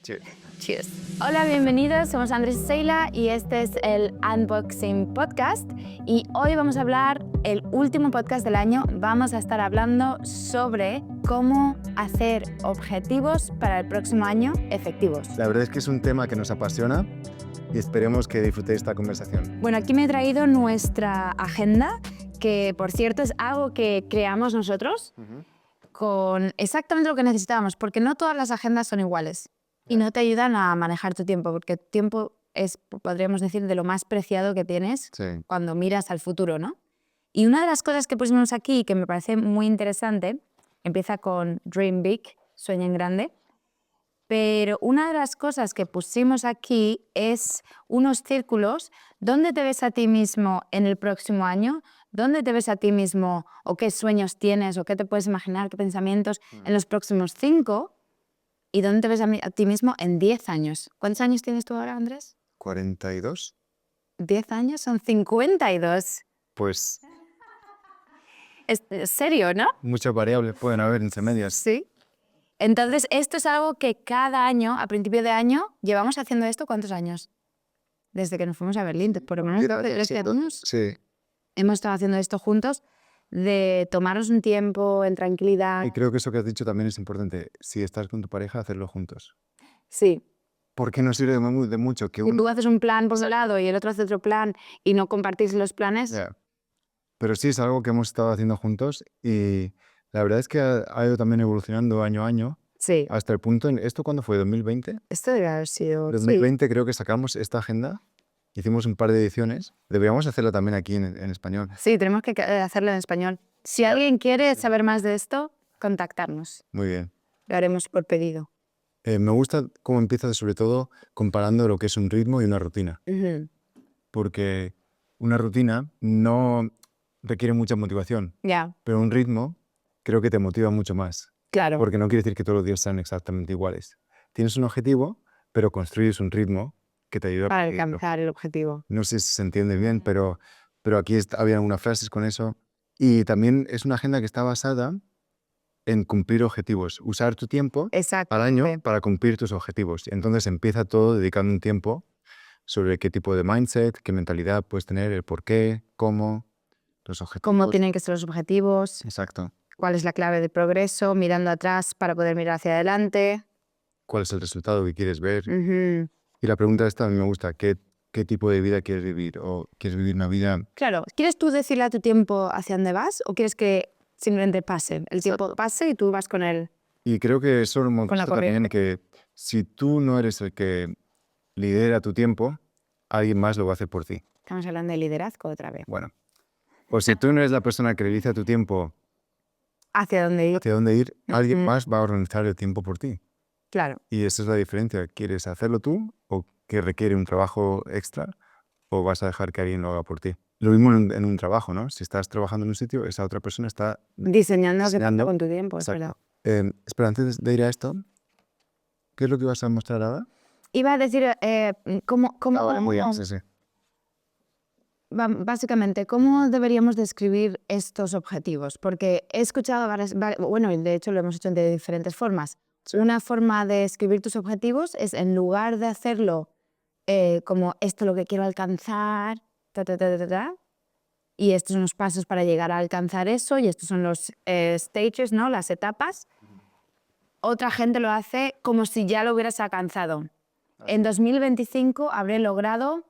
Cheers. Cheers. Hola, bienvenidos. Somos Andrés y Seila y este es el Unboxing Podcast. Y hoy vamos a hablar, el último podcast del año, vamos a estar hablando sobre cómo hacer objetivos para el próximo año efectivos. La verdad es que es un tema que nos apasiona y esperemos que disfrutéis esta conversación. Bueno, aquí me he traído nuestra agenda, que por cierto es algo que creamos nosotros con exactamente lo que necesitábamos, porque no todas las agendas son iguales. Y no te ayudan a manejar tu tiempo, porque tu tiempo es, podríamos decir, de lo más preciado que tienes cuando miras al futuro, ¿no? Y una de las cosas que pusimos aquí, que me parece muy interesante, empieza con Dream Big, sueña en grande, pero una de las cosas que pusimos aquí es unos círculos. ¿Dónde te ves a ti mismo en el próximo año? ¿Dónde te ves a ti mismo o qué sueños tienes o qué te puedes imaginar, qué pensamientos en los próximos 5? ¿Y dónde te ves a ti mismo en 10 años? ¿Cuántos años tienes tú ahora, Andrés? 42. 10 años son 52. Pues Es serio, ¿no? muchas variables pueden haber entre medias. Sí. Entonces, esto es algo que cada año, a principio de año, llevamos haciendo esto, ¿cuántos años? Desde que nos fuimos a Berlín, por lo menos 7 años. Sí. Hemos estado haciendo esto juntos, de tomarnos un tiempo en tranquilidad. Y creo que eso que has dicho también es importante. Si estás con tu pareja, hacerlo juntos. Sí. Porque no sirve de mucho que Si uno... tú haces un plan por un lado y el otro hace otro plan y no compartís los planes. Ya. Pero sí es algo que hemos estado haciendo juntos y la verdad es que ha ido también evolucionando año a año Sí. hasta el punto en... ¿Esto cuándo fue? ¿2020? Esto debe haber sido... 2020 creo que sacamos esta agenda. Hicimos un par de ediciones. Deberíamos hacerla también aquí en español. Sí, tenemos que hacerlo en español. Si alguien quiere saber más de esto, contactarnos. Muy bien. Lo haremos por pedido. Me gusta cómo empiezas, sobre todo, comparando lo que es un ritmo y una rutina. Porque una rutina no requiere mucha motivación, Ya, pero un ritmo creo que te motiva mucho más. claro. Porque no quiere decir que todos los días sean exactamente iguales. Tienes un objetivo, pero construyes un ritmo que te ayuda a Para conseguirlo. alcanzar el objetivo. No sé si se entiende bien, pero aquí había algunas frases con eso. Y también es una agenda que está basada en cumplir objetivos, usar tu tiempo Exacto. al año para cumplir tus objetivos. Entonces empieza todo dedicando un tiempo sobre qué tipo de mindset, qué mentalidad puedes tener, el por qué, cómo, los objetivos. Cómo tienen que ser los objetivos, Exacto. cuál es la clave de progreso, mirando atrás para poder mirar hacia adelante. ¿Cuál es el resultado que quieres ver? Ujú. Y la pregunta esta a mí me gusta, ¿qué tipo de vida quieres vivir? ¿O quieres vivir una vida...? Claro, ¿quieres tú decirle a tu tiempo hacia dónde vas o quieres que simplemente pase? El tiempo pase y tú vas con él. Y creo que eso lo hemos Con la visto también, que si tú no eres el que lidera tu tiempo, alguien más lo va a hacer por ti. Estamos hablando de liderazgo otra vez. Bueno, pues si tú no eres la persona que realiza tu tiempo ¿Hacia dónde ir? hacia dónde ir, alguien más va a organizar el tiempo por ti. Claro. Y esa es la diferencia. ¿Quieres hacerlo tú o que requiere un trabajo extra o vas a dejar que alguien lo haga por ti? Lo mismo en un trabajo, ¿no? Si estás trabajando en un sitio, esa otra persona está Diseñando qué pasa diseñando. con tu tiempo, es Exacto. verdad. Espera, antes de ir a esto, ¿qué es lo que vas a mostrar ahora? Iba a decir cómo Muy bien, sí, sí. básicamente, ¿cómo deberíamos describir estos objetivos? Porque he escuchado bueno, de hecho lo hemos hecho de diferentes formas. Una forma de escribir tus objetivos es, en lugar de hacerlo como esto es lo que quiero alcanzar, y estos son los pasos para llegar a alcanzar eso, y estos son los stages, ¿no? Las etapas. Otra gente lo hace como si ya lo hubieras alcanzado. En 2025 habré logrado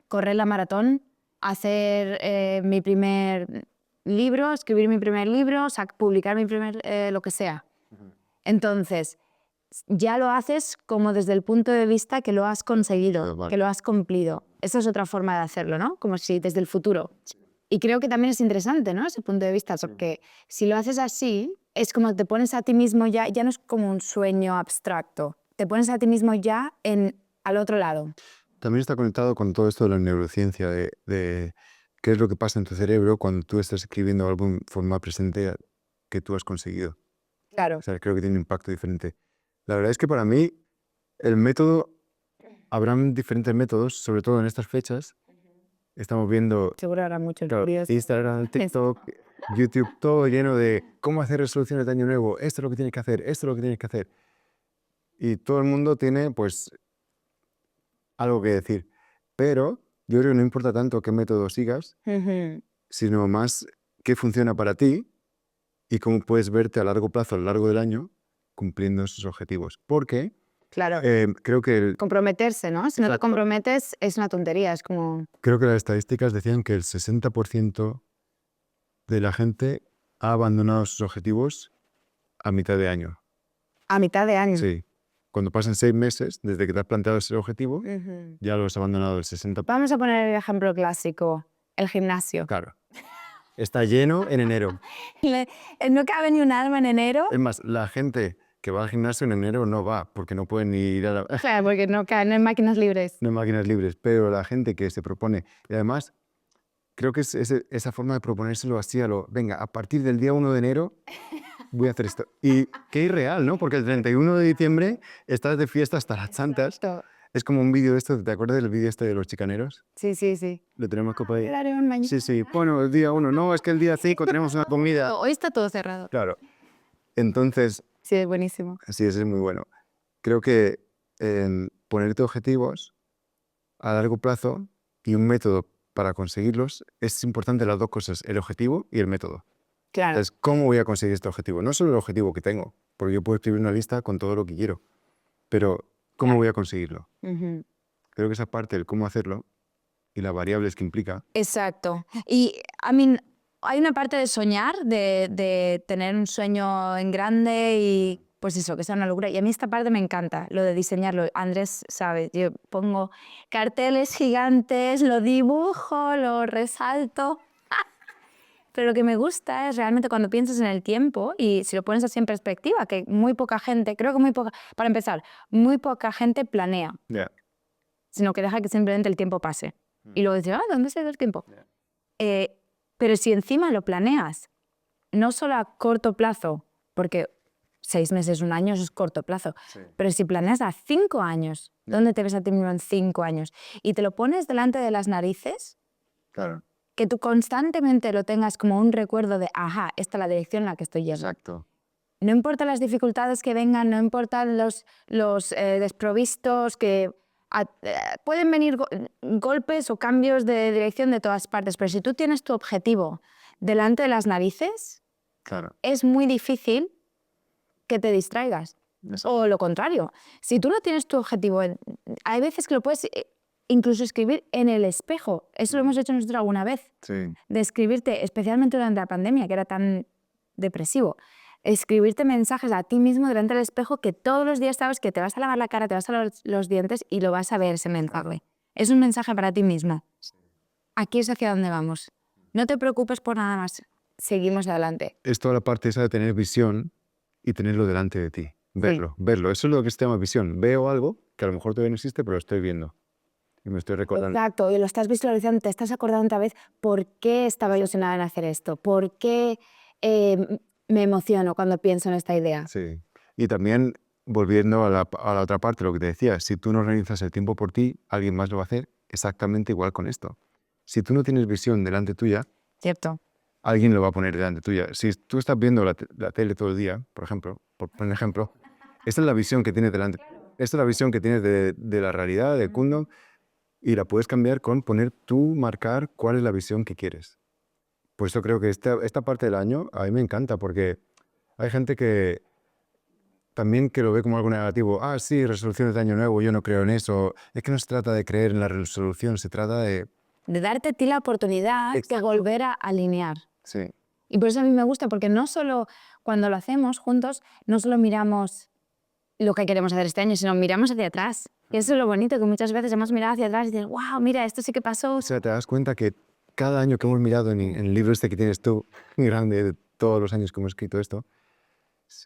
correr la maratón, hacer mi primer libro, escribir mi primer libro, publicar mi primer lo que sea. Entonces, ya lo haces como desde el punto de vista que lo has conseguido, Vale. que lo has cumplido. Esa es otra forma de hacerlo, ¿no? Como si desde el futuro. Y creo que también es interesante, ¿no? Ese punto de vista, porque si lo haces así, es como te pones a ti mismo ya no es como un sueño abstracto, te pones a ti mismo ya al otro lado. También está conectado con todo esto de la neurociencia, de qué es lo que pasa en tu cerebro cuando tú estás escribiendo algo en forma presente que tú has conseguido. Claro. O sea, creo que tiene un impacto diferente. La verdad es que para mí el método, habrán diferentes métodos, sobre todo en estas fechas. Estamos viendo Seguro habrá muchos claro, vídeos. Instagram, TikTok, YouTube, todo lleno de cómo hacer resoluciones de año nuevo. Esto es lo que tienes que hacer, esto es lo que tienes que hacer. y todo el mundo tiene pues algo que decir. Pero yo creo que no importa tanto qué método sigas, sino más qué funciona para ti y cómo puedes verte a largo plazo, a lo largo del año, cumpliendo esos objetivos. Porque Claro. creo que Comprometerse, ¿no? Si no te Exacto. comprometes es una tontería, es como... creo que las estadísticas decían que el 60% de la gente ha abandonado sus objetivos a mitad de año. A mitad de año. Sí. Cuando pasan 6 meses, desde que te has planteado ese objetivo, Ujú. ya lo has abandonado el 60%. Vamos a poner el ejemplo clásico, el gimnasio. Claro. Está lleno en enero. No cabe ni un alma en enero. Es más, la gente que va al gimnasio en enero no va, porque no pueden ni ir a la... Claro, porque no hay máquinas libres. no hay máquinas libres, pero la gente que se propone, y además creo que es esa forma de proponérselo así venga, a partir del día 1 de enero voy a hacer esto. Y qué irreal, ¿no? Porque el 31 de diciembre estás de fiesta hasta las tantas. Exacto. Es como un vídeo de esto, ¿te acuerdas del vídeo este de los chicaneros? Sí, sí, sí. Lo tenemos que pedir. Haremos mañana. Sí, sí. Bueno, el día 1, no, es que el día 5 tenemos una comida. Hoy está todo cerrado. Claro. Entonces, Sí, es buenísimo. sí, ese es muy bueno. Creo que ponerte objetivos a largo plazo y un método para conseguirlos es importante las dos cosas, el objetivo y el método. Claro. Entonces, ¿cómo voy a conseguir este objetivo? No solo el objetivo que tengo, porque yo puedo escribir una lista con todo lo que quiero, pero ¿cómo voy a conseguirlo? Ujú. Creo que esa parte del cómo hacerlo y las variables que implica. Exacto. Y, hay una parte de soñar, de tener un sueño en grande y pues eso, que sea una locura. Y a mí esta parte me encanta, lo de diseñarlo. Andrés sabe, yo pongo carteles gigantes, lo dibujo, lo resalto. Pero lo que me gusta es realmente cuando piensas en el tiempo y si lo pones así en perspectiva, que muy poca gente, creo que muy poca, para empezar, muy poca gente planea, Yeah. sino que deja que simplemente el tiempo pase. Y luego dices, ¿dónde se ha ido el tiempo? Pero si encima lo planeas, no solo a corto plazo, porque 6 meses, un año, eso es corto plazo, pero si planeas a 5 años, ¿dónde te ves a ti mismo en 5 años? Y te lo pones delante de las narices, Claro. que tú constantemente lo tengas como un recuerdo de, ajá, esta es la dirección en la que estoy yendo. Exacto. No importa las dificultades que vengan, no importan los desprovistos, que pueden venir golpes o cambios de dirección de todas partes, pero si tú tienes tu objetivo delante de las narices, Claro. es muy difícil que te distraigas. Exacto. O lo contrario, si tú no tienes tu objetivo, hay veces que lo puedes incluso escribir en el espejo. Eso lo hemos hecho nosotros alguna vez, Sí. de escribirte, especialmente durante la pandemia, que era tan depresivo, escribirte mensajes a ti mismo delante del espejo que todos los días sabes que te vas a lavar la cara, te vas a lavar los dientes y lo vas a ver ese mensaje. Es un mensaje para ti mismo. Aquí es hacia donde vamos. No te preocupes por nada más. Seguimos adelante. Es toda la parte esa de tener visión y tenerlo delante de ti. Verlo. Eso es lo que se llama visión. Veo algo que a lo mejor todavía no existe, pero lo estoy viendo. Y me estoy recordando. Exacto, y lo estás visualizando, te estás acordando otra vez por qué estaba ilusionada en hacer esto, por qué me emociono cuando pienso en esta idea. Sí. Y también, volviendo a la otra parte, lo que te decía, si tú no organizas el tiempo por ti, alguien más lo va a hacer exactamente igual con esto. Si tú no tienes visión delante tuya, Cierto. alguien lo va a poner delante tuya. Si tú estás viendo la tele todo el día, por ejemplo, por poner ejemplo, esta es la visión que tienes delante. Esta es la visión que tienes de la realidad, del mundo, y la puedes cambiar con marcar cuál es la visión que quieres. Por eso creo que esta parte del año a mí me encanta, porque hay gente que también que lo ve como algo negativo. Ah, sí, resoluciones de año nuevo, yo no creo en eso. Es que no se trata de creer en la resolución, se trata de... De darte a ti la oportunidad de volver a alinear. Sí. Y por eso a mí me gusta, porque no solo cuando lo hacemos juntos, no solo miramos lo que queremos hacer este año, sino miramos hacia atrás. Y eso es lo bonito, que muchas veces hemos mirado hacia atrás y dices, wow, mira, esto sí que pasó. O sea, te das cuenta que cada año que hemos mirado en el libro este que tienes tú, muy grande, de todos los años que hemos escrito esto,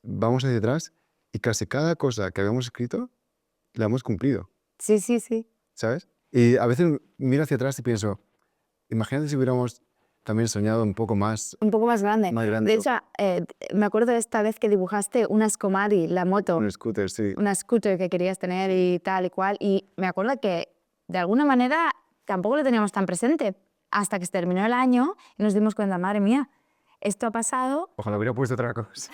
vamos hacia atrás y casi cada cosa que habíamos escrito la hemos cumplido, Sí, sí, sí. ¿sabes? Y a veces miro hacia atrás y pienso, imagínate si hubiéramos también soñado un poco más. Un poco más grande. Más grande. De hecho, me acuerdo de esta vez que dibujaste una Scomari, la moto. Un scooter, sí. Una scooter que querías tener y tal y cual. Y me acuerdo que, de alguna manera, tampoco lo teníamos tan presente. Hasta que se terminó el año y nos dimos cuenta, madre mía, esto ha pasado. Ojalá hubiera puesto otra cosa.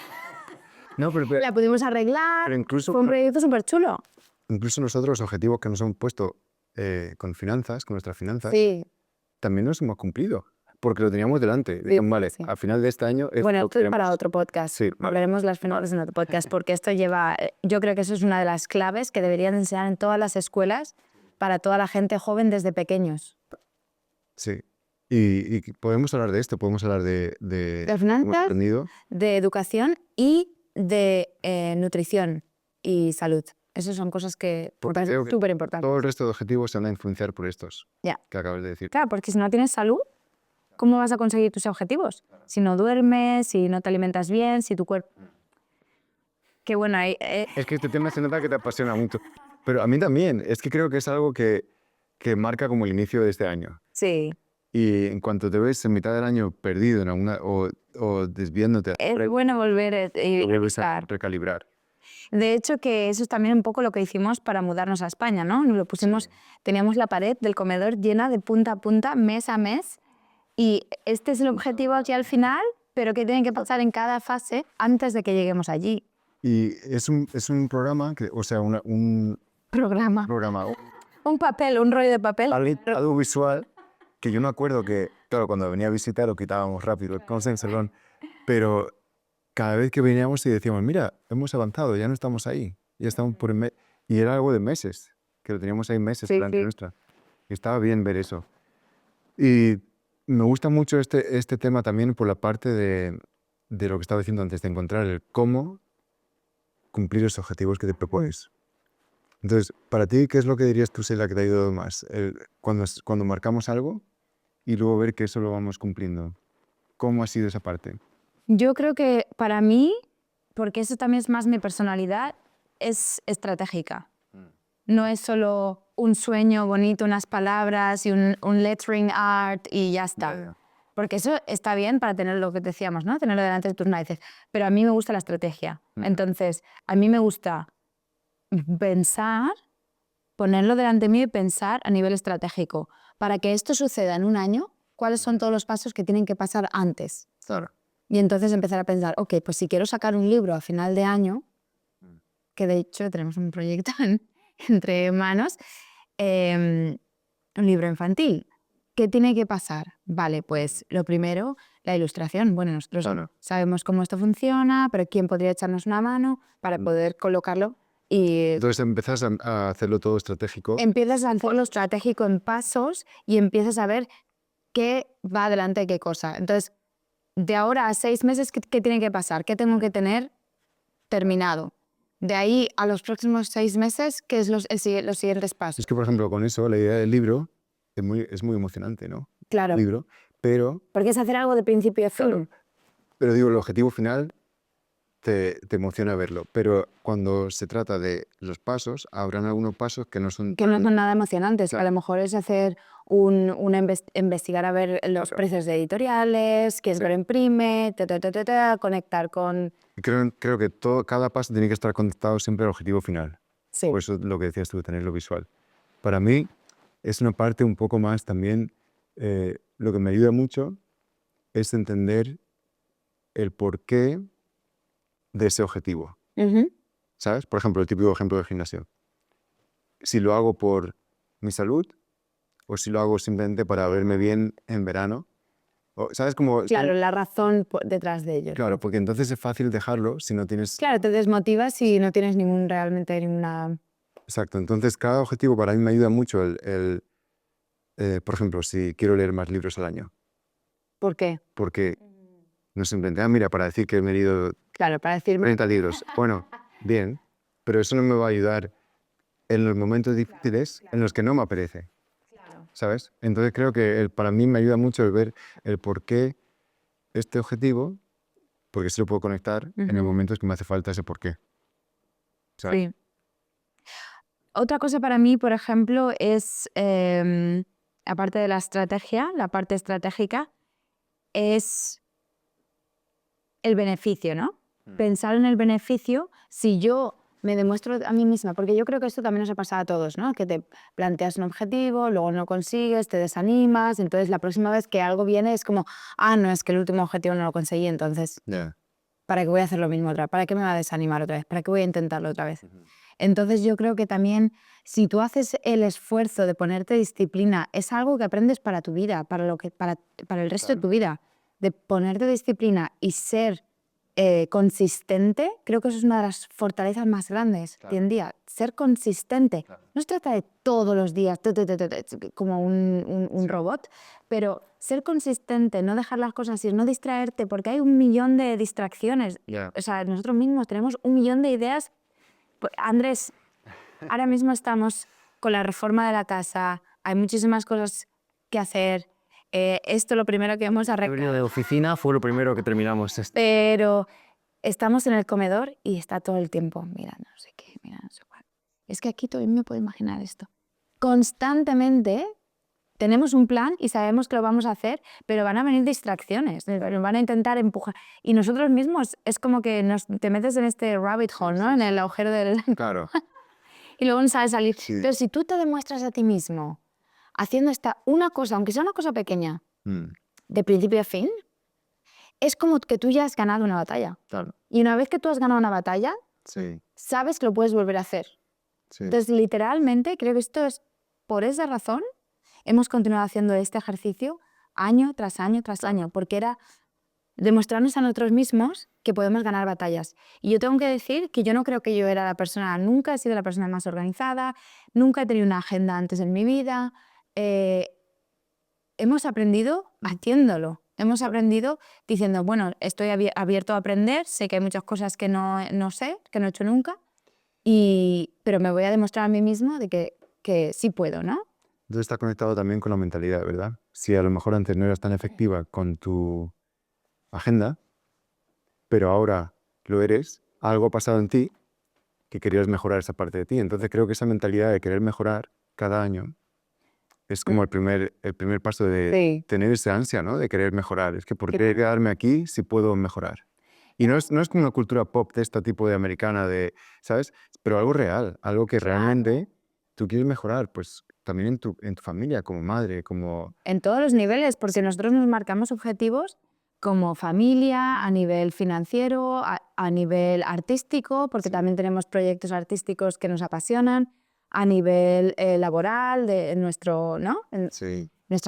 No, La pudimos arreglar. pero incluso, Fue un proyecto súper chulo. incluso nosotros los objetivos que nos hemos puesto con finanzas, con nuestras finanzas, Sí. también los hemos cumplido. Porque lo teníamos delante. Dijimos, vale, sí. al final de este año... Bueno, lo esto es para queremos. otro podcast. Sí, vale. Hablaremos de las finanzas en otro podcast, porque esto lleva... Yo creo que eso es una de las claves que deberían enseñar en todas las escuelas para toda la gente joven desde pequeños. Sí. Y podemos hablar de esto, podemos hablar de las finanzas, hemos aprendido. de educación y de nutrición y salud. Esas son cosas que me Porque parecen creo que súper importantes. todo el resto de objetivos se van a influenciar por estos Ya. que acabas de decir. Claro, porque si no tienes salud, ¿cómo vas a conseguir tus objetivos? Si no duermes, si no te alimentas bien, si tu cuerpo... Qué bueno, Es que este tema se nota que te apasiona mucho. Pero a mí también. Es que creo que es algo que marca como el inicio de este año. sí. Y en cuanto te ves en mitad del año perdido en alguna, o desviándote, Es bueno volver y vuelves a buscar. recalibrar. De hecho, que eso es también un poco lo que hicimos para mudarnos a España, ¿no? Lo pusimos, teníamos la pared del comedor llena de punta a punta, mes a mes, y este es el objetivo aquí al final, pero que tiene que pasar en cada fase antes de que lleguemos allí. Y es un programa, o sea, un Programa. programa, Un papel, un rollo de papel. algo visual, que yo me acuerdo que, claro, cuando venía a visitar lo quitábamos rápido, como en salón, pero cada vez que veníamos y decíamos, mira, hemos avanzado, ya no estamos ahí, ya estamos por y era algo de meses, que lo teníamos ahí meses Sí, delante sí. nuestra. Y estaba bien ver eso. Y me gusta mucho este tema también por la parte de lo que estaba diciendo antes, de encontrar el cómo cumplir los objetivos que te propones. Entonces, para ti, ¿qué es lo que dirías tú, Sheila, que te ha ayudado más? Cuando marcamos algo y luego ver que eso lo vamos cumpliendo. ¿Cómo ha sido esa parte? Yo creo que para mí, porque eso también es más mi personalidad, es estratégica. No es solo un sueño bonito, unas palabras y un lettering art y ya está. Ya. Porque eso está bien para tener lo que decíamos, ¿no? Tenerlo delante de tus narices. Pero a mí me gusta la estrategia. Entonces, a mí me gusta pensar, ponerlo delante de mí y pensar a nivel estratégico. Para que esto suceda en un año, ¿cuáles son todos los pasos que tienen que pasar antes? Claro. Y entonces empezar a pensar, ok, pues si quiero sacar un libro a final de año, que de hecho tenemos un proyecto entre manos, un libro infantil. ¿Qué tiene que pasar? Vale, pues lo primero, la ilustración. Bueno, nosotros Claro. sabemos cómo esto funciona, pero ¿quién podría echarnos una mano para poder colocarlo? Y Entonces empiezas a hacerlo todo estratégico. empiezas a hacerlo estratégico en pasos y empiezas a ver qué va adelante de qué cosa. Entonces, de ahora a 6 meses, ¿qué tiene que pasar? ¿Qué tengo que tener terminado? De ahí a los próximos 6 meses, ¿qué es los siguientes pasos? Es que, por ejemplo, con eso, la idea del libro es muy emocionante, ¿no? Claro, Libro, pero porque es hacer algo de principio a fin. digo, el objetivo final te emociona verlo. Pero cuando se trata de los pasos, habrán algunos pasos que no son... Que no son nada emocionantes, que a Claro. lo mejor es hacer investigar a ver los precios de editoriales, quién lo imprime, conectar con... Creo que cada paso tiene que estar conectado siempre al objetivo final. Sí. Por eso lo que decías tú, tenerlo visual. Para mí es una parte un poco más también, lo que me ayuda mucho es entender el porqué de ese objetivo. Ujú. ¿Sabes? Por ejemplo, el típico ejemplo del gimnasio. Si lo hago por mi salud o si lo hago simplemente para verme bien en verano. ¿Sabes? Como, Claro, la razón detrás de ello. claro, porque entonces es fácil dejarlo si no tienes... Claro, te desmotivas si no tienes realmente ninguna... Exacto. Entonces, cada objetivo para mí me ayuda mucho por ejemplo, si quiero leer más libros al año. ¿Por qué? Porque no simplemente, mira, para decir que me he leído Claro, para decirme... 30 libros. Bueno, bien, pero eso no me va a ayudar en los momentos difíciles en los que no me apetece, ¿sabes? Entonces creo que para mí me ayuda mucho el ver el por qué este objetivo, porque se lo puedo conectar en los momentos que me hace falta ese por qué. ¿Sabes? Sí. Otra cosa para mí, por ejemplo, es, aparte de la estrategia, la parte estratégica, es el beneficio, ¿no? Pensar en el beneficio si yo me demuestro a mí misma, porque yo creo que esto también nos ha pasado a todos, ¿no? Que te planteas un objetivo, luego no lo consigues, te desanimas, entonces la próxima vez que algo viene es como, no, es que el último objetivo no lo conseguí, entonces Ya. ¿para qué voy a hacer lo mismo otra vez? ¿Para qué me va a desanimar otra vez? ¿Para qué voy a intentarlo otra vez? Entonces yo creo que también si tú haces el esfuerzo de ponerte disciplina, es algo que aprendes para tu vida, para el resto de tu vida, de ponerte disciplina y ser consistente, creo que eso es una de las fortalezas más grandes hoy en día, ser consistente. No se trata de todos los días como un robot, pero ser consistente, no dejar las cosas ir, no distraerte, porque hay un millón de distracciones. O sea, nosotros mismos tenemos un millón de ideas. Andrés, ahora mismo estamos con la reforma de la casa, hay muchísimas cosas que hacer. Esto lo primero que vamos a He venido de oficina, fue lo primero que terminamos. pero estamos en el comedor y está todo el tiempo, mira, no sé qué, mira, no sé cuál. Es que aquí todavía me puedo imaginar esto. Constantemente tenemos un plan y sabemos que lo vamos a hacer, pero van a venir distracciones, nos van a intentar empujar. Y nosotros mismos es como que te metes en este rabbit hole, ¿no? En el agujero del... Claro. y luego no sabes salir. Sí. Pero si tú te demuestras a ti mismo haciendo una cosa, aunque sea una cosa pequeña, de principio a fin, es como que tú ya has ganado una batalla. Claro. Y una vez que tú has ganado una batalla, Sí. sabes que lo puedes volver a hacer. Sí. Entonces, literalmente, creo que esto es por esa razón hemos continuado haciendo este ejercicio año tras año tras año, porque era demostrarnos a nosotros mismos que podemos ganar batallas. Y yo tengo que decir que yo no creo que yo era nunca he sido la persona más organizada, nunca he tenido una agenda antes en mi vida. Hemos aprendido haciéndolo. Hemos aprendido diciendo, bueno, estoy abierto a aprender, sé que hay muchas cosas que no sé, que no he hecho nunca, pero me voy a demostrar a mí mismo de que sí puedo, ¿no? Entonces está conectado también con la mentalidad, ¿verdad? Si a lo mejor antes no eras tan efectiva con tu agenda, pero ahora lo eres, algo ha pasado en ti que querías mejorar esa parte de ti. Entonces creo que esa mentalidad de querer mejorar cada año es como el primer paso de Sí. tener esa ansia, ¿no? De querer mejorar. Es que ¿por qué quedarme aquí si puedo mejorar? Y no es como una cultura pop de este tipo de americana, ¿sabes? Pero algo real, algo que realmente tú quieres mejorar, pues también en tu familia, como madre, como... En todos los niveles, porque nosotros nos marcamos objetivos como familia, a nivel financiero, a nivel artístico, porque también tenemos proyectos artísticos que nos apasionan, a nivel laboral, de nuestra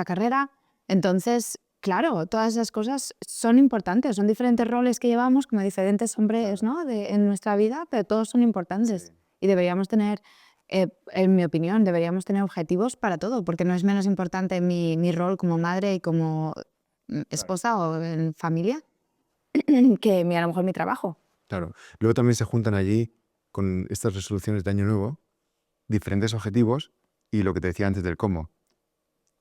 carrera. Entonces, claro, todas esas cosas son importantes, son diferentes roles que llevamos, como diferentes hombres, ¿no? en nuestra vida, pero todos son importantes. Y deberíamos tener, en mi opinión, deberíamos tener objetivos para todo, porque no es menos importante mi rol como madre y como esposa o en familia que a lo mejor mi trabajo. Claro. Luego también se juntan allí con estas resoluciones de Año Nuevo, diferentes objetivos y lo que te decía antes del cómo.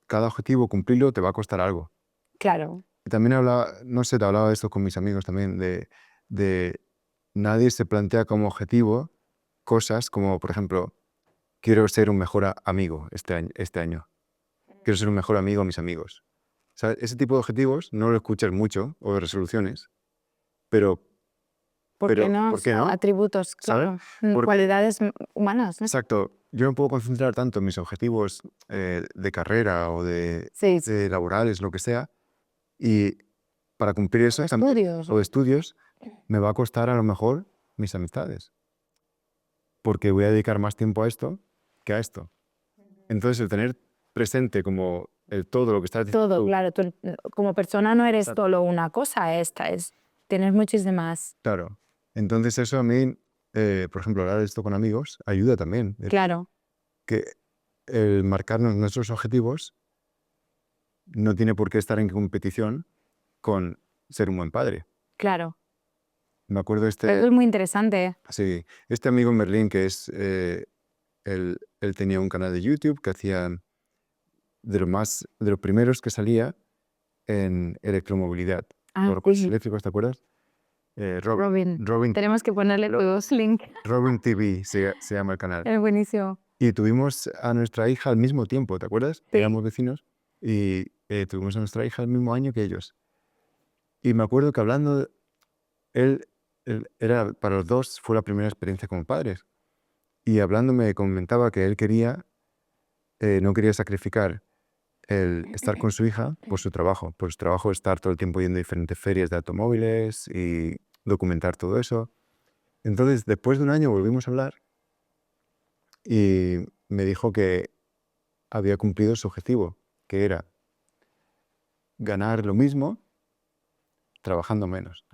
Cada objetivo, cumplirlo, te va a costar algo. Claro. Y también te hablaba de esto con mis amigos también, de nadie se plantea como objetivo cosas como, por ejemplo, quiero ser un mejor amigo este año. Quiero ser un mejor amigo a mis amigos. ¿Sabes? Ese tipo de objetivos no lo escuchas mucho, o de resoluciones, pero ¿Por qué no? ¿por qué no? Atributos, claro. ¿Sabes? Cualidades humanas, ¿no? Exacto. Yo me puedo concentrar tanto en mis objetivos de carrera o de laborales, lo que sea, y para cumplir eso o estudios, me va a costar a lo mejor mis amistades, porque voy a dedicar más tiempo a esto que a esto. Entonces, el tener presente como todo lo que estás diciendo. Todo, claro. Tú, como persona no eres solo una cosa, tienes muchísimas. Claro. Entonces eso a mí, por ejemplo, hablar de esto con amigos ayuda también. Claro. Que el marcarnos nuestros objetivos no tiene por qué estar en competición con ser un buen padre. Claro. Me acuerdo Eso es muy interesante. Sí, este amigo en Berlín que él tenía un canal de YouTube que hacía de los primeros que salía en electromovilidad. Los coches eléctricos, ¿te acuerdas? Robin. Tenemos que ponerle los links. Robin TV se llama el canal. Es buenísimo. Y tuvimos a nuestra hija al mismo tiempo, ¿te acuerdas? Sí. Éramos vecinos y tuvimos a nuestra hija el mismo año que ellos. Y me acuerdo que hablando, él era, para los dos fue la primera experiencia como padres. Y hablando me comentaba que él no quería sacrificar el estar con su hija por su trabajo. Por su trabajo estar todo el tiempo yendo a diferentes ferias de automóviles y documentar todo eso. Entonces, después de un año volvimos a hablar y me dijo que había cumplido su objetivo, que era ganar lo mismo trabajando menos.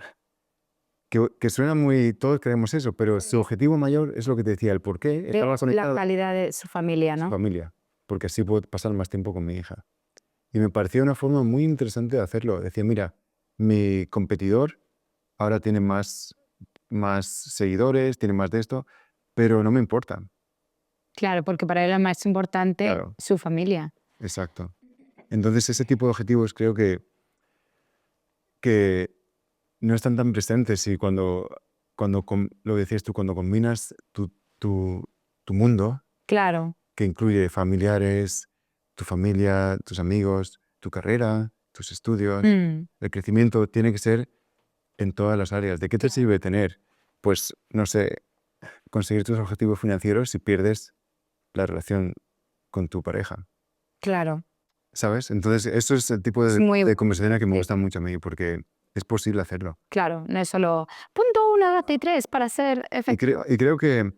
Que suena muy... Todos queremos eso, pero su objetivo mayor es lo que te decía, el por qué estaba La conectado calidad de su familia, a su ¿no? familia, porque así puedo pasar más tiempo con mi hija. Y me pareció una forma muy interesante de hacerlo. Decía, mira, mi competidor ahora tiene más seguidores, tiene más de esto, pero no me importa. Claro, porque para él es más importante Claro. su familia. Exacto. Entonces, ese tipo de objetivos creo que no están tan presentes y lo decías tú, cuando combinas tu mundo, Claro, que incluye familiares, tu familia, tus amigos, tu carrera, tus estudios, el crecimiento tiene que ser en todas las áreas. ¿De qué te sirve tener, pues, no sé, conseguir tus objetivos financieros si pierdes la relación con tu pareja? claro. ¿Sabes? Entonces, eso es el tipo Es muy de conversación que me sí. gusta mucho a mí, porque es posible hacerlo. Claro, no es solo punto 1, 2 y 3 para ser Y efectivo. creo que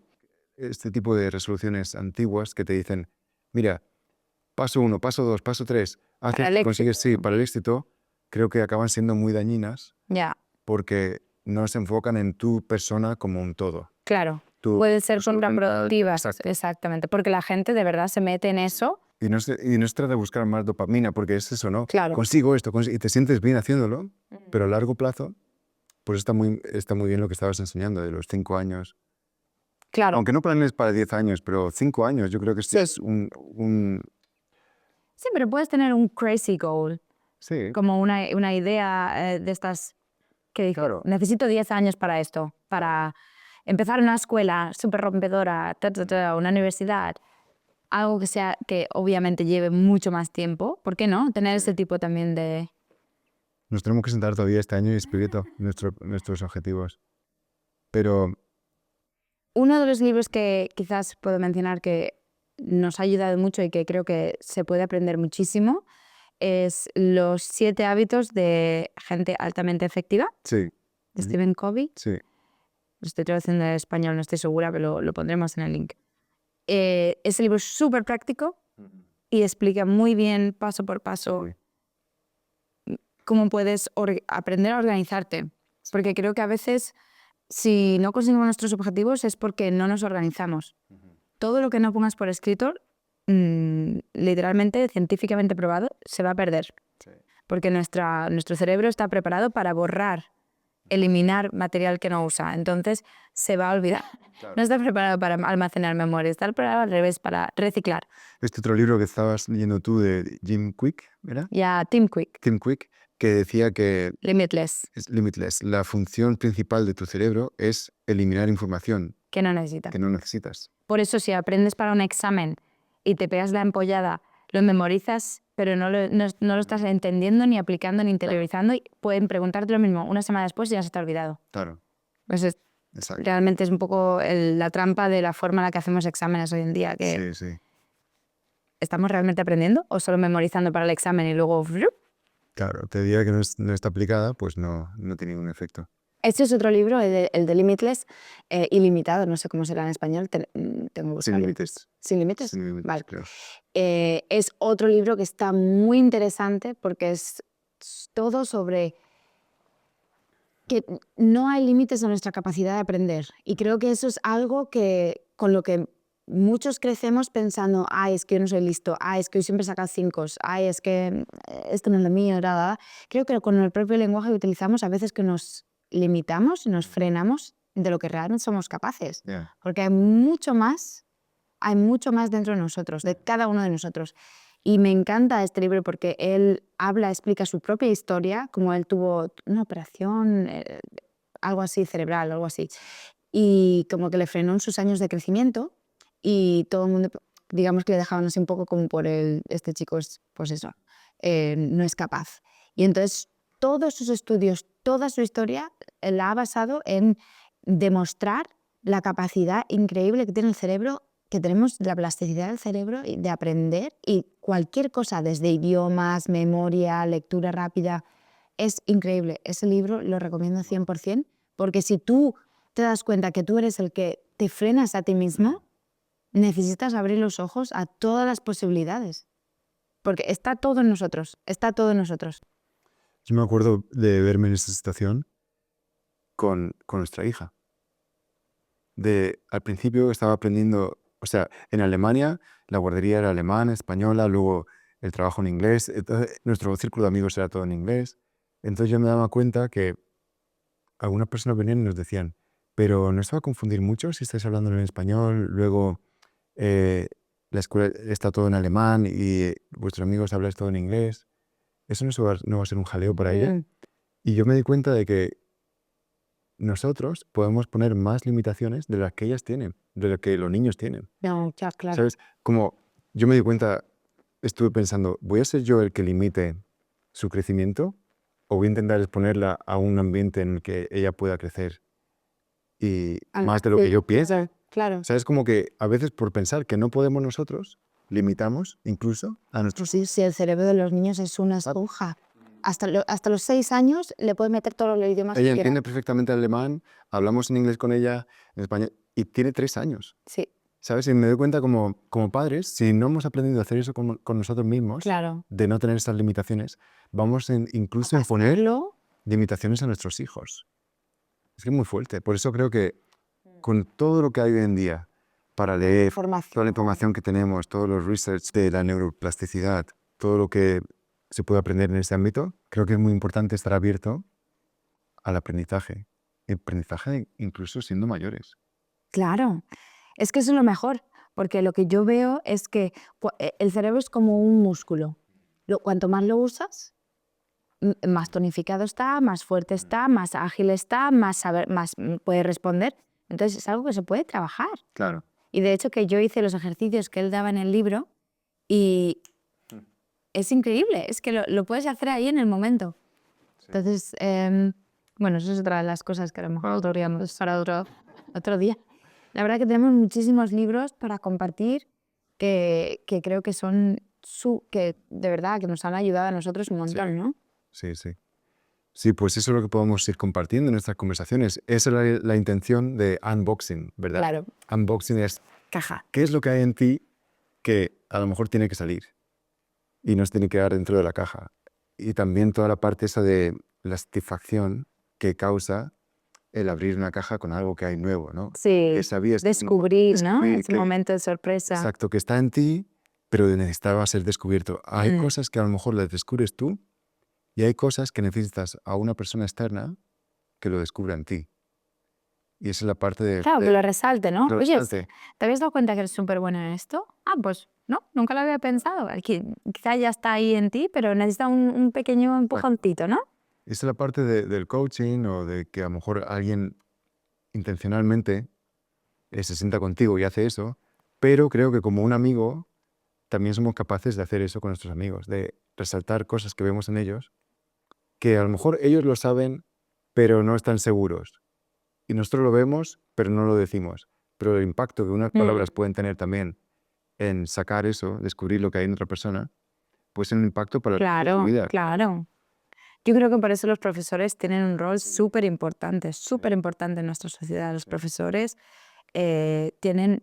este tipo de resoluciones antiguas que te dicen, mira, paso 1, paso 2, paso 3, Para el consigues, sí, éxito. para el éxito, creo que acaban siendo muy dañinas Ya, porque no se enfocan en tu persona como un todo. claro. Tu Pueden ser persona- contraproductivas, Exacto. exactamente, porque la gente de verdad se mete en eso. Y no se trata de buscar más dopamina, porque es eso, ¿no? Claro. Consigo esto, y te sientes bien haciéndolo, pero a largo plazo, pues está muy bien lo que estabas enseñando de los 5 años. Claro. Aunque no planees para 10 años, pero 5 años, yo creo que sí es un... Sí, pero puedes tener un crazy goal, Sí, como una idea de estas que dices, Claro. necesito 10 años para esto, para empezar una escuela súper rompedora, una universidad, algo que obviamente lleve mucho más tiempo. ¿Por qué no? Tener ese tipo también de... nos tenemos que sentar todavía este año y escribir nuestros objetivos. Pero Uno de los libros que quizás puedo mencionar que nos ha ayudado mucho y que creo que se puede aprender muchísimo es Los 7 hábitos de gente altamente efectiva, sí, de Stephen Covey. sí, Lo estoy traduciendo en español, no estoy segura, pero lo pondremos en el link. Ese libro es súper práctico y explica muy bien, paso por paso, cómo puedes aprender a organizarte. Porque creo que a veces, si no conseguimos nuestros objetivos, es porque no nos organizamos. Todo lo que no pongas por escrito, literalmente, científicamente probado, se va a perder. Porque nuestro cerebro está preparado para borrar, eliminar material que no usa. Entonces, se va a olvidar. Claro. No está preparado para almacenar memoria, está preparado al revés, para reciclar. Este otro libro que estabas leyendo tú de Jim Quick, ¿era? Ya, Tim Quick, Tim Quick, que decía que Limitless, es limitless. La función principal de tu cerebro es eliminar información que no necesita. que no necesitas. Por eso, si aprendes para un examen y te pegas la empollada, lo memorizas, pero no lo estás entendiendo, ni aplicando, ni interiorizando, y pueden preguntarte lo mismo una semana después y ya se te ha olvidado. Claro, Pues exacto. realmente es un poco la trampa de la forma en la que hacemos exámenes hoy en día, que Sí, sí. ¿estamos realmente aprendiendo o solo memorizando para el examen y luego... Claro, te diría que no está aplicada, pues no tiene ningún efecto. Este es otro libro, el de Limitless, ilimitado, no sé cómo será en español, tengo que Sin buscarlo. límites. ¿Sin límites? Sin límites, Vale. creo. Es otro libro que está muy interesante porque es todo sobre que no hay límites a nuestra capacidad de aprender. Y creo que eso es algo con lo que muchos crecemos pensando, ay, es que yo no soy listo, ay, es que yo siempre saco 5, ay, es que esto no es lo mío, nada. Creo que con el propio lenguaje que utilizamos a veces que nos limitamos y nos frenamos de lo que realmente somos capaces. Ya. Porque hay mucho más dentro de nosotros, de cada uno de nosotros. Y me encanta este libro porque él explica su propia historia, como él tuvo una operación, algo así cerebral, algo así, y como que le frenó en sus años de crecimiento y todo el mundo, digamos que le dejaban así un poco como por este chico es, pues eso, no es capaz. Y entonces todos sus estudios, toda su historia la ha basado en demostrar la capacidad increíble que tiene el cerebro, que tenemos la plasticidad del cerebro de aprender, y cualquier cosa, desde idiomas, memoria, lectura rápida, es increíble. Ese libro lo recomiendo 100% Porque si tú te das cuenta que tú eres el que te frenas a ti mismo, necesitas abrir los ojos a todas las posibilidades. Porque está todo en nosotros, está todo en nosotros. Yo me acuerdo de verme en esta situación con nuestra hija. Al principio estaba aprendiendo, o sea, en Alemania la guardería era alemana, española, luego el trabajo en inglés, entonces, nuestro círculo de amigos era todo en inglés. Entonces yo me daba cuenta que algunas personas venían y nos decían, pero ¿no se va a confundir mucho si estáis hablando en español? Luego la escuela está todo en alemán y vuestros amigos habláis todo en inglés. ¿Eso no va a ser un jaleo para ella? Y yo me di cuenta de que nosotros podemos poner más limitaciones de las que ellas tienen, de las que los niños tienen. No, ya, claro. ¿Sabes? Como yo me di cuenta, estuve pensando, ¿voy a ser yo el que limite su crecimiento? ¿O voy a intentar exponerla a un ambiente en el que ella pueda crecer y más de lo que yo pienso? Claro. ¿Sabes? Como que a veces por pensar que no podemos nosotros, limitamos incluso a nuestros... Sí, sí, el cerebro de los niños es una esponja. Hasta los 6 años le puedes meter todos los idiomas Ella que quiera. entiende perfectamente alemán, hablamos en inglés con ella, en español, y tiene 3 años. Sí, ¿Sabes? Y me doy cuenta como padres, si no hemos aprendido a hacer eso con nosotros mismos, claro. de no tener estas limitaciones, vamos incluso a imponer Hacerlo, limitaciones a nuestros hijos. Es que es muy fuerte. Por eso creo que con todo lo que hay hoy en día para leer, toda la información que tenemos, todos los research de la neuroplasticidad, todo lo que se puede aprender en este ámbito, creo que es muy importante estar abierto al aprendizaje. Aprendizaje incluso siendo mayores. claro. Es que eso es lo mejor, porque lo que yo veo es que el cerebro es como un músculo. Cuanto más lo usas, más tonificado está, más fuerte está, más ágil está, más puede responder. Entonces es algo que se puede trabajar. Claro. Y de hecho que yo hice los ejercicios que él daba en el libro y es increíble, es que lo puedes hacer ahí en el momento. Sí. Entonces, bueno, eso es otra de las cosas que a lo mejor podríamos para otro día. La verdad que tenemos muchísimos libros para compartir que creo que son que de verdad que nos han ayudado a nosotros un montón, Sí. ¿no? Sí, sí. Sí, pues eso es lo que podemos ir compartiendo en nuestras conversaciones. Esa es la intención de unboxing, ¿verdad? Claro. Unboxing es Caja. qué es lo que hay en ti que a lo mejor tiene que salir y no se tiene que quedar dentro de la caja. Y también toda la parte esa de la satisfacción que causa el abrir una caja con algo que hay nuevo, ¿no? Sí, Que sabías, descubrir, ¿no? Ese que, momento de sorpresa. exacto, que está en ti, pero necesitaba ser descubierto. Hay cosas que a lo mejor las descubres tú y hay cosas que necesitas a una persona externa que lo descubra en ti. Y esa es la parte de... Claro, que lo resalte, ¿no? lo Oye, resalte. ¿te habías dado cuenta que eres súper buena en esto? Ah, pues no, nunca lo había pensado. Quizá ya está ahí en ti, pero necesita un pequeño empujoncito, ¿no? Esa es la parte del coaching o de que a lo mejor alguien intencionalmente se sienta contigo y hace eso, pero creo que como un amigo también somos capaces de hacer eso con nuestros amigos, de resaltar cosas que vemos en ellos, que a lo mejor ellos lo saben, pero no están seguros. Y nosotros lo vemos, pero no lo decimos. Pero el impacto que unas palabras pueden tener también en sacar eso, descubrir lo que hay en otra persona, puede ser un impacto para Claro, su vida. claro. Yo creo que por eso los profesores tienen un rol súper importante en nuestra sociedad. Los profesores tienen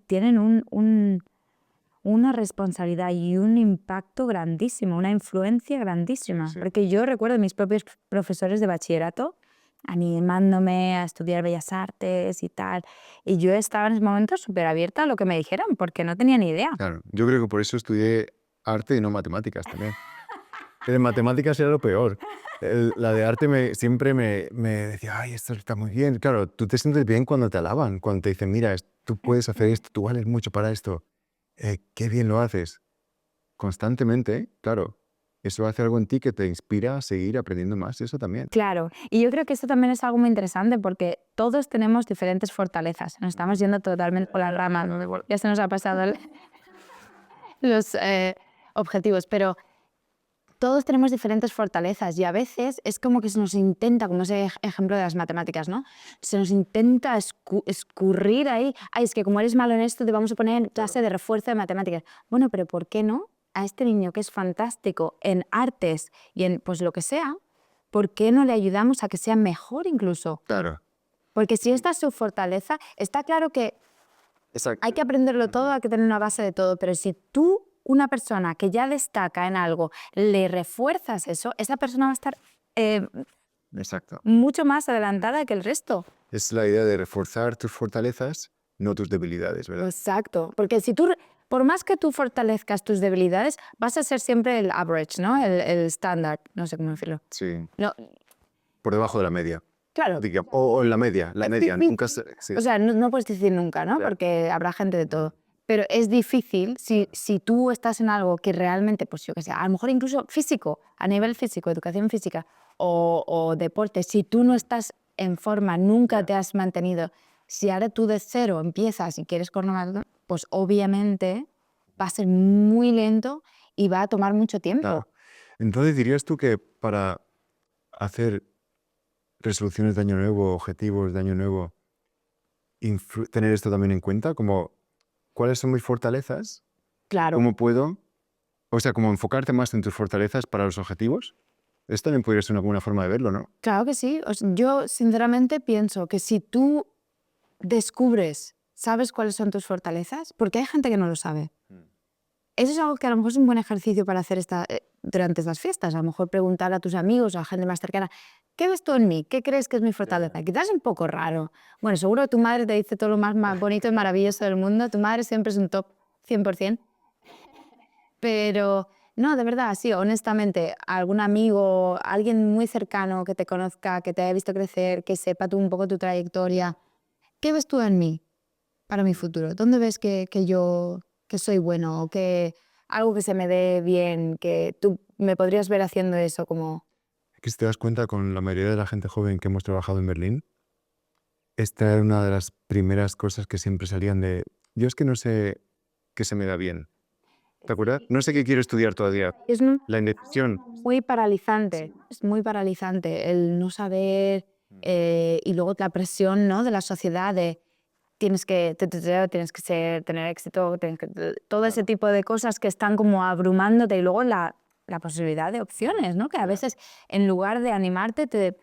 una responsabilidad y un impacto grandísimo, una influencia grandísima. Sí. Porque yo recuerdo mis propios profesores de bachillerato animándome a estudiar Bellas Artes y tal. Y yo estaba en ese momento súper abierta a lo que me dijeran, porque no tenía ni idea. Claro, yo creo que por eso estudié arte y no matemáticas también. En matemáticas era lo peor. La de arte siempre me decía, ay, esto está muy bien. Claro, tú te sientes bien cuando te alaban, cuando te dicen, mira, tú puedes hacer esto, tú vales mucho para esto. Qué bien lo haces. Constantemente, claro, eso hace algo en ti que te inspira a seguir aprendiendo más, eso también. Claro, y yo creo que esto también es algo muy interesante porque todos tenemos diferentes fortalezas. Nos estamos yendo totalmente por la rama. Ya se nos ha pasado los objetivos, pero todos tenemos diferentes fortalezas y a veces es como que se nos intenta, como ese ejemplo de las matemáticas, ¿no? Se nos intenta escurrir ahí. Ay, es que como eres malo en esto te vamos a poner en clase de refuerzo de matemáticas. Bueno, pero ¿por qué no? A este niño que es fantástico en artes y en pues lo que sea, ¿por qué no le ayudamos a que sea mejor incluso? Claro. Porque si esta es su fortaleza, está claro que Exacto. hay que aprenderlo todo, hay que tener una base de todo, pero si tú, una persona que ya destaca en algo, le refuerzas eso, esa persona va a estar Exacto. mucho más adelantada que el resto. Es la idea de reforzar tus fortalezas, no tus debilidades, ¿verdad? Exacto, porque si tú, por más que tú fortalezcas tus debilidades, vas a ser siempre el average, ¿no? El estándar, no sé cómo decirlo. Sí. No, Por debajo de la media, claro. digamos. O en la media. La media. Nunca sí. O sea, no puedes decir nunca, ¿no? Claro. Porque habrá gente de todo. Pero es difícil si tú estás en algo que realmente, pues yo qué sé, a lo mejor incluso físico, a nivel físico, educación física o deporte, si tú no estás en forma, nunca te has mantenido, si ahora tú de cero empiezas y quieres correr una maratón, pues obviamente va a ser muy lento y va a tomar mucho tiempo. Claro. Entonces, ¿dirías tú que para hacer resoluciones de año nuevo, objetivos de año nuevo, tener esto también en cuenta? Como, ¿cuáles son mis fortalezas? Claro. ¿Cómo puedo? O sea, como enfocarte más en tus fortalezas para los objetivos. Esto también podría ser una buena forma de verlo, ¿no? Claro que sí. Yo sinceramente pienso que si tú descubres, sabes cuáles son tus fortalezas, porque hay gente que no lo sabe. Eso es algo que a lo mejor es un buen ejercicio para hacer durante estas fiestas. A lo mejor preguntar a tus amigos o a gente más cercana, ¿qué ves tú en mí? ¿Qué crees que es mi fortaleza? Quizás es un poco raro. Bueno, seguro que tu madre te dice todo lo más bonito y maravilloso del mundo. Tu madre siempre es un top 100%. Pero no, de verdad, sí, honestamente, algún amigo, alguien muy cercano que te conozca, que te haya visto crecer, que sepa tú un poco tu trayectoria. ¿Qué ves tú en mí para mi futuro? ¿Dónde ves que yo que soy bueno o que algo que se me dé bien, que tú me podrías ver haciendo eso como... Que si te das cuenta, con la mayoría de la gente joven que hemos trabajado en Berlín, esta era una de las primeras cosas que siempre salían de, yo es que no sé qué se me da bien. ¿Te acuerdas? No sé qué quiero estudiar todavía. Es La indecisión. muy paralizante, es muy paralizante el no saber y luego la presión, ¿no?, de la sociedad de tienes que tener éxito, todo ese tipo de cosas que están como abrumándote y luego la posibilidad de opciones, ¿no? Que a veces en lugar de animarte te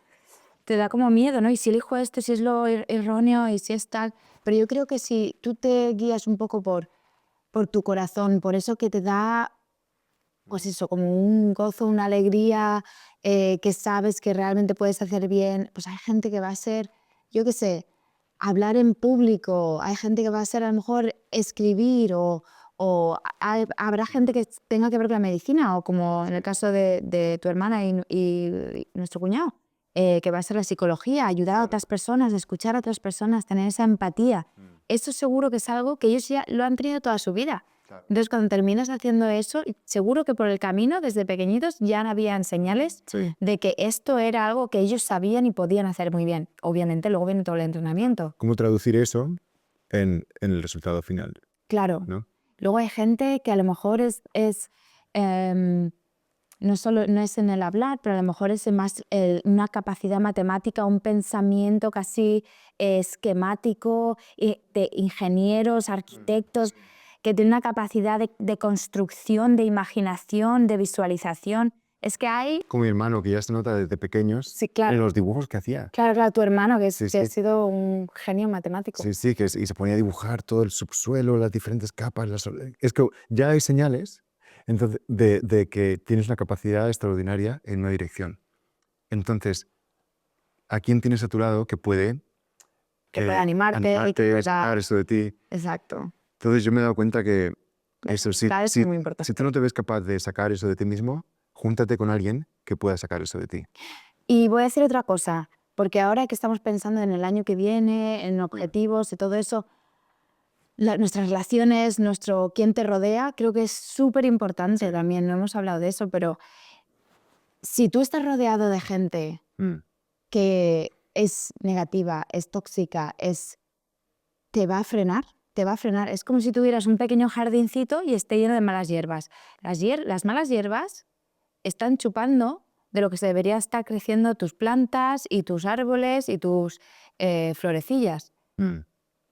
da como miedo, ¿no? Y si elijo esto, si es lo erróneo y si es tal. Pero yo creo que si tú te guías un poco por tu corazón, por eso que te da, pues eso, como un gozo, una alegría, que sabes que realmente puedes hacer bien, pues hay gente que va a ser, yo qué sé, hablar en público, hay gente que va a ser a lo mejor escribir habrá gente que tenga que ver con la medicina o como en el caso de tu hermana y nuestro cuñado, que va a ser la psicología, ayudar a otras personas, escuchar a otras personas, tener esa empatía. Eso seguro que es algo que ellos ya lo han tenido toda su vida. Entonces, cuando terminas haciendo eso, seguro que por el camino, desde pequeñitos, ya habían señales de que esto era algo que ellos sabían y podían hacer muy bien. Obviamente, luego viene todo el entrenamiento. ¿Cómo traducir eso en el resultado final? Claro. ¿No? Luego hay gente que a lo mejor no es en el hablar, pero a lo mejor es más una capacidad matemática, un pensamiento casi esquemático de ingenieros, arquitectos, que tienen una capacidad de construcción, de imaginación, de visualización. Es que hay... Como mi hermano, que ya se nota desde pequeños Sí, claro. en los dibujos que hacía. Claro, tu hermano, que Sí, ha sí. sido un genio matemático. Sí, y se ponía a dibujar todo el subsuelo, las diferentes capas. Es que ya hay señales entonces, de que tienes una capacidad extraordinaria en una dirección. Entonces, ¿a quién tienes a tu lado que puede animarte y que pueda... sacar eso de ti? Exacto. Entonces yo me he dado cuenta que eso, si Es muy importante. tú no te ves capaz de sacar eso de ti mismo, júntate con alguien que pueda sacar eso de ti. Y voy a decir otra cosa, porque ahora que estamos pensando en el año que viene, en objetivos y todo eso, nuestras relaciones, quién te rodea, creo que es súper importante también, no hemos hablado de eso, pero si tú estás rodeado de gente que es negativa, es tóxica, te va a frenar. Es como si tuvieras un pequeño jardincito y esté lleno de malas hierbas. Las malas hierbas están chupando de lo que se debería estar creciendo tus plantas y tus árboles y tus florecillas.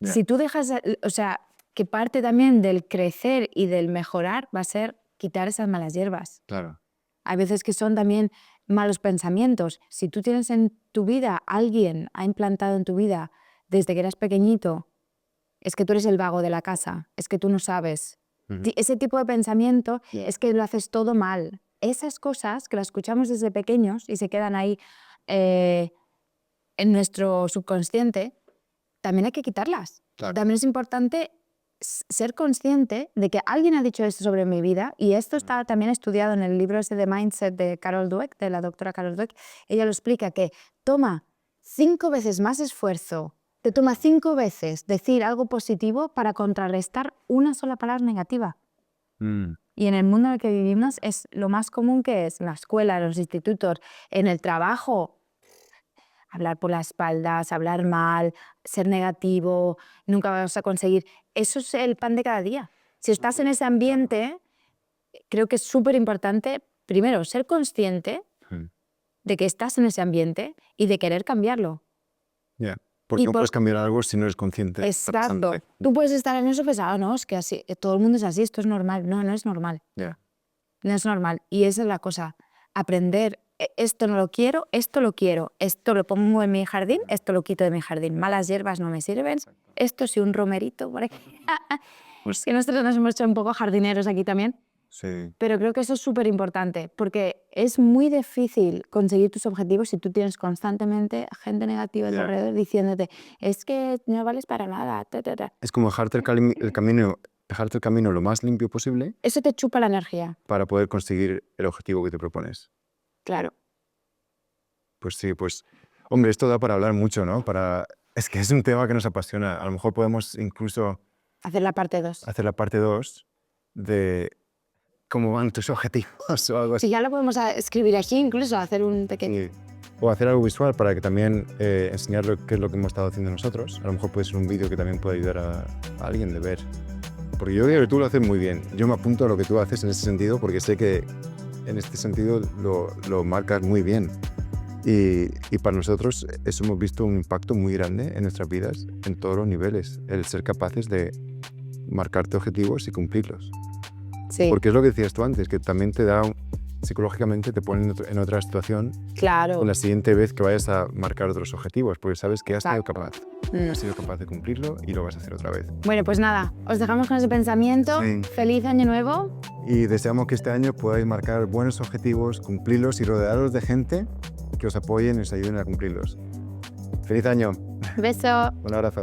Si tú dejas, o sea, que parte también del crecer y del mejorar va a ser quitar esas malas hierbas. Claro. Hay veces que son también malos pensamientos. Si tú tienes en tu vida, alguien ha implantado en tu vida desde que eras pequeñito, es que tú eres el vago de la casa, es que tú no sabes. Ese tipo de pensamiento es que lo haces todo mal. Esas cosas que las escuchamos desde pequeños y se quedan ahí en nuestro subconsciente, también hay que quitarlas. Claro. También es importante ser consciente de que alguien ha dicho esto sobre mi vida, y esto está también estudiado en el libro ese de Mindset de Carol Dweck, de la doctora Carol Dweck. Ella lo explica, que toma 5 veces más esfuerzo, te toma 5 veces decir algo positivo para contrarrestar una sola palabra negativa. Y en el mundo en el que vivimos es lo más común, que es en la escuela, en los institutos, en el trabajo. Hablar por las espaldas, hablar mal, ser negativo, nunca vas a conseguir. Eso es el pan de cada día. Si estás en ese ambiente, creo que es súper importante, primero, ser consciente de que estás en ese ambiente y de querer cambiarlo. Ya. Porque Y no por- puedes cambiar algo si no eres consciente. Exacto. bastante. Tú puedes estar en eso pensando, no, es que así, todo el mundo es así, esto es normal. No, no es normal. Ya. No es normal. Y esa es la cosa. Aprender, esto no lo quiero, esto lo pongo en mi jardín, esto lo quito de mi jardín. Malas hierbas no me sirven. Esto sí, un romerito por aquí. Pues que nosotros nos hemos hecho un poco jardineros aquí también. Sí. Pero creo que eso es súper importante, porque es muy difícil conseguir tus objetivos si tú tienes constantemente gente negativa a tu Ya. alrededor diciéndote, es que no vales para nada. Es como dejarte dejarte el camino lo más limpio posible Eso te chupa la energía, para poder conseguir el objetivo que te propones. claro. Pues sí, pues, hombre, esto da para hablar mucho, ¿no? Es que es un tema que nos apasiona. A lo mejor podemos incluso Hacer la parte 2. hacer la parte 2 de cómo van tus objetivos o algo así. Si ya lo podemos escribir aquí, incluso hacer un pequeño... Y- o hacer algo visual para que también enseñar qué es lo que hemos estado haciendo nosotros. A lo mejor puede ser un vídeo que también puede ayudar a alguien de ver. Porque yo creo que tú lo haces muy bien. Yo me apunto a lo que tú haces en ese sentido, porque sé que en este sentido lo marcas muy bien. Y para nosotros eso hemos visto un impacto muy grande en nuestras vidas, en todos los niveles. El ser capaces de marcarte objetivos y cumplirlos. Sí, Porque es lo que decías tú antes, que también te da, psicológicamente te pone en otra situación claro. con la siguiente vez que vayas a marcar otros objetivos, porque sabes que has sido Exacto. capaz. Mm. Has sido capaz de cumplirlo y lo vas a hacer otra vez. Bueno, pues nada, os dejamos con ese pensamiento. Sí. Feliz año nuevo. Y deseamos que este año podáis marcar buenos objetivos, cumplirlos y rodearos de gente que os apoyen y os ayuden a cumplirlos. ¡Feliz año! Beso. Un abrazo.